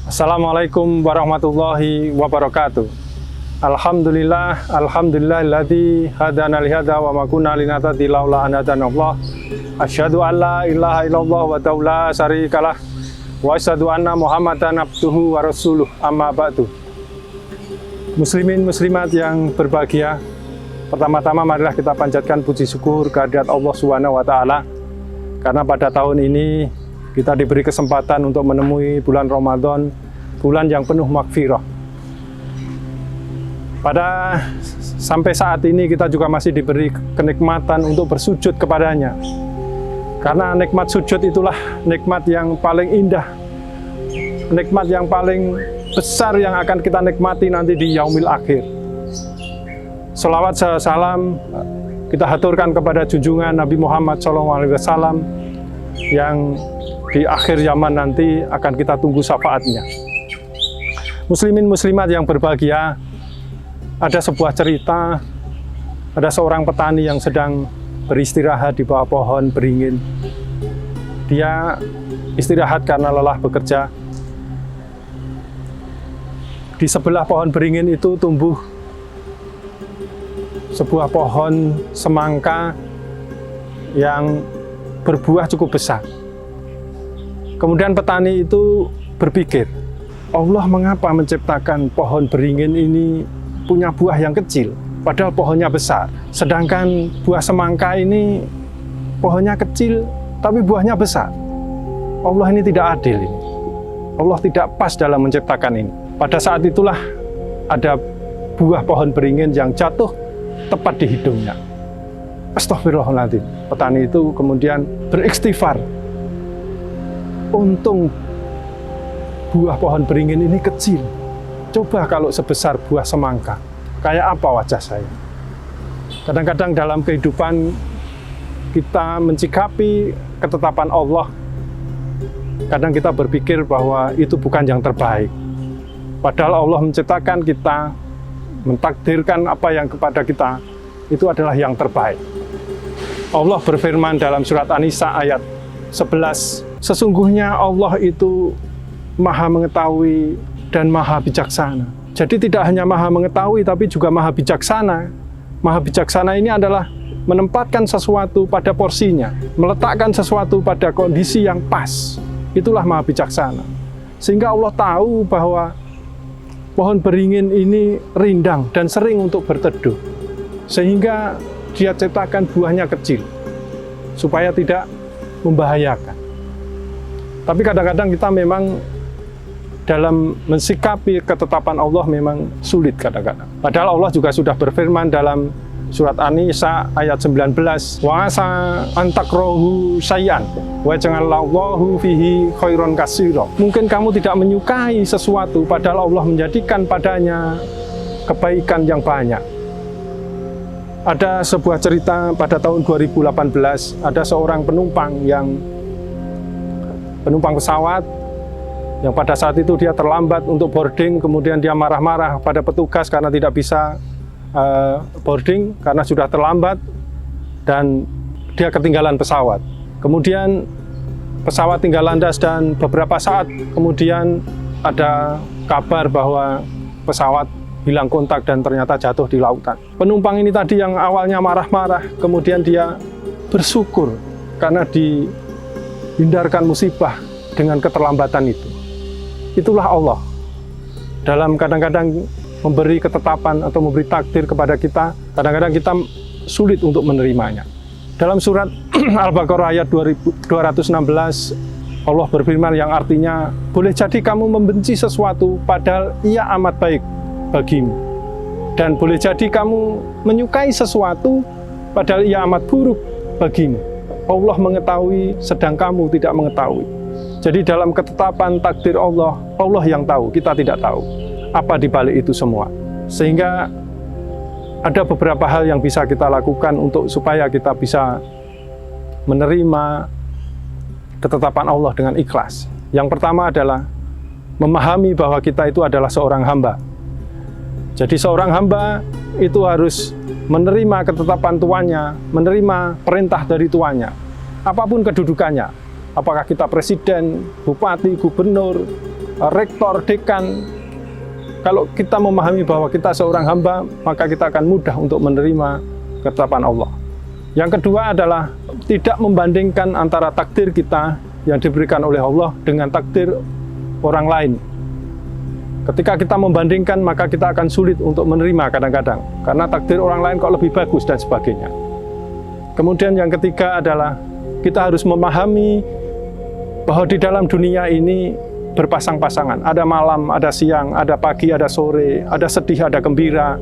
Assalamualaikum warahmatullahi wabarakatuh. Alhamdulillahilladzi hadana lihada wa ma kunna linahtadiya laula an hadanallah. Asyhadu an la ilaha illallah wa la syarikalah wa asyhadu anna Muhammadan abduhu wa rasuluh, amma ba'du. Muslimin muslimat yang berbahagia, pertama-tama marilah kita panjatkan puji syukur kehadirat Allah Subhanahu wa taala karena pada tahun ini kita diberi kesempatan untuk menemui bulan Ramadan, bulan yang penuh magfirah. Sampai saat ini kita juga masih diberi kenikmatan untuk bersujud kepadanya. Karena nikmat sujud itulah nikmat yang paling indah, nikmat yang paling besar yang akan kita nikmati nanti di yaumil akhir. Sholawat salam kita haturkan kepada junjungan Nabi Muhammad SAW yang di akhir zaman nanti akan kita tunggu syafaatnya. Muslimin muslimat yang berbahagia, ada sebuah cerita, ada seorang petani yang sedang beristirahat di bawah pohon beringin. Dia istirahat karena lelah bekerja. Di sebelah pohon beringin itu tumbuh sebuah pohon semangka yang berbuah cukup besar. Kemudian petani itu berpikir, Allah mengapa menciptakan pohon beringin ini punya buah yang kecil, padahal pohonnya besar. Sedangkan buah semangka ini pohonnya kecil, tapi buahnya besar. Allah ini tidak adil ini. Allah tidak pas dalam menciptakan ini. Pada saat itulah ada buah pohon beringin yang jatuh tepat di hidungnya. Astagfirullahaladzim. Petani itu kemudian beristighfar. Untung buah pohon beringin ini kecil. Coba kalau sebesar buah semangka, kayak apa wajah saya? Kadang-kadang dalam kehidupan kita mencikapi ketetapan Allah, kadang kita berpikir bahwa itu bukan yang terbaik. Padahal Allah menciptakan kita, mentakdirkan apa yang kepada kita, itu adalah yang terbaik. Allah berfirman dalam surat An-Nisa ayat 11, sesungguhnya Allah itu maha mengetahui dan maha bijaksana. Jadi tidak hanya maha mengetahui, tapi juga maha bijaksana. Maha bijaksana ini adalah menempatkan sesuatu pada porsinya, meletakkan sesuatu pada kondisi yang pas. Itulah maha bijaksana. Sehingga Allah tahu bahwa pohon beringin ini rindang dan sering untuk berteduh. Sehingga Dia ciptakan buahnya kecil, supaya tidak membahayakan. Tapi kadang-kadang kita memang dalam mensikapi ketetapan Allah memang sulit kadang-kadang. Padahal Allah juga sudah berfirman dalam surat An-Nisa ayat 19, wa asa antakrohu sayyan wa ja'alallahu fihi khairon katsira. Mungkin kamu tidak menyukai sesuatu, padahal Allah menjadikan padanya kebaikan yang banyak. Ada sebuah cerita pada tahun 2018, ada seorang penumpang pesawat yang pada saat itu dia terlambat untuk boarding, kemudian dia marah-marah pada petugas karena tidak bisa boarding karena sudah terlambat dan dia ketinggalan pesawat. Kemudian pesawat tinggal landas dan beberapa saat kemudian ada kabar bahwa pesawat hilang kontak dan ternyata jatuh di lautan. Penumpang ini tadi yang awalnya marah-marah, kemudian dia bersyukur karena dihindarkan musibah dengan keterlambatan itu. Itulah Allah. Dalam kadang-kadang memberi ketetapan atau memberi takdir kepada kita, kadang-kadang kita sulit untuk menerimanya. Dalam surat Al-Baqarah ayat 216, Allah berfirman yang artinya, boleh jadi kamu membenci sesuatu padahal ia amat baik bagimu. Dan boleh jadi kamu menyukai sesuatu padahal ia amat buruk bagimu. Allah mengetahui sedang kamu tidak mengetahui. Jadi dalam ketetapan takdir Allah, Allah yang tahu, kita tidak tahu apa di balik itu semua. Sehingga ada beberapa hal yang bisa kita lakukan supaya kita bisa menerima ketetapan Allah dengan ikhlas. Yang pertama adalah memahami bahwa kita itu adalah seorang hamba. Jadi seorang hamba itu harus menerima ketetapan tuannya, menerima perintah dari tuannya, apapun kedudukannya. Apakah kita presiden, bupati, gubernur, rektor, dekan. Kalau kita memahami bahwa kita seorang hamba, maka kita akan mudah untuk menerima ketetapan Allah. Yang kedua adalah tidak membandingkan antara takdir kita yang diberikan oleh Allah dengan takdir orang lain. Ketika kita membandingkan, maka kita akan sulit untuk menerima kadang-kadang, karena takdir orang lain kok lebih bagus dan sebagainya. Kemudian yang ketiga adalah kita harus memahami bahwa di dalam dunia ini berpasang-pasangan. Ada malam, ada siang, ada pagi, ada sore, ada sedih, ada gembira,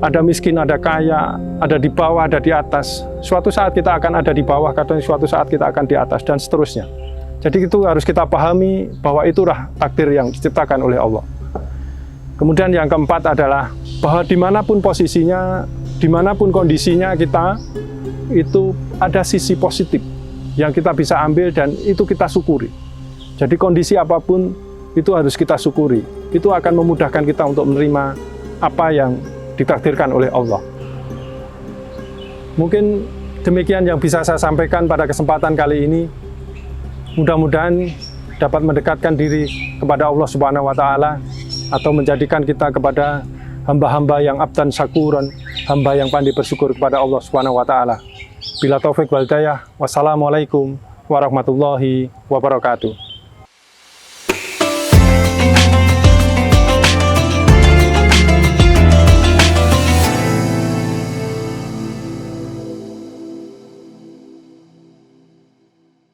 ada miskin, ada kaya, ada di bawah, ada di atas. Suatu saat kita akan ada di bawah, kadang suatu saat kita akan di atas, dan seterusnya. Jadi itu harus kita pahami bahwa itulah takdir yang diciptakan oleh Allah. Kemudian yang keempat adalah bahwa dimanapun posisinya, dimanapun kondisinya kita, itu ada sisi positif yang kita bisa ambil dan itu kita syukuri. Jadi kondisi apapun itu harus kita syukuri. Itu akan memudahkan kita untuk menerima apa yang ditakdirkan oleh Allah. Mungkin demikian yang bisa saya sampaikan pada kesempatan kali ini. Mudah-mudahan dapat mendekatkan diri kepada Allah Subhanahu wa Ta'ala, atau menjadikan kita kepada hamba-hamba yang abdan syakuran, hamba yang pandai bersyukur kepada Allah Subhanahu wa Ta'ala. Bila taufik wal hidayah, wassalamualaikum warahmatullahi wabarakatuh.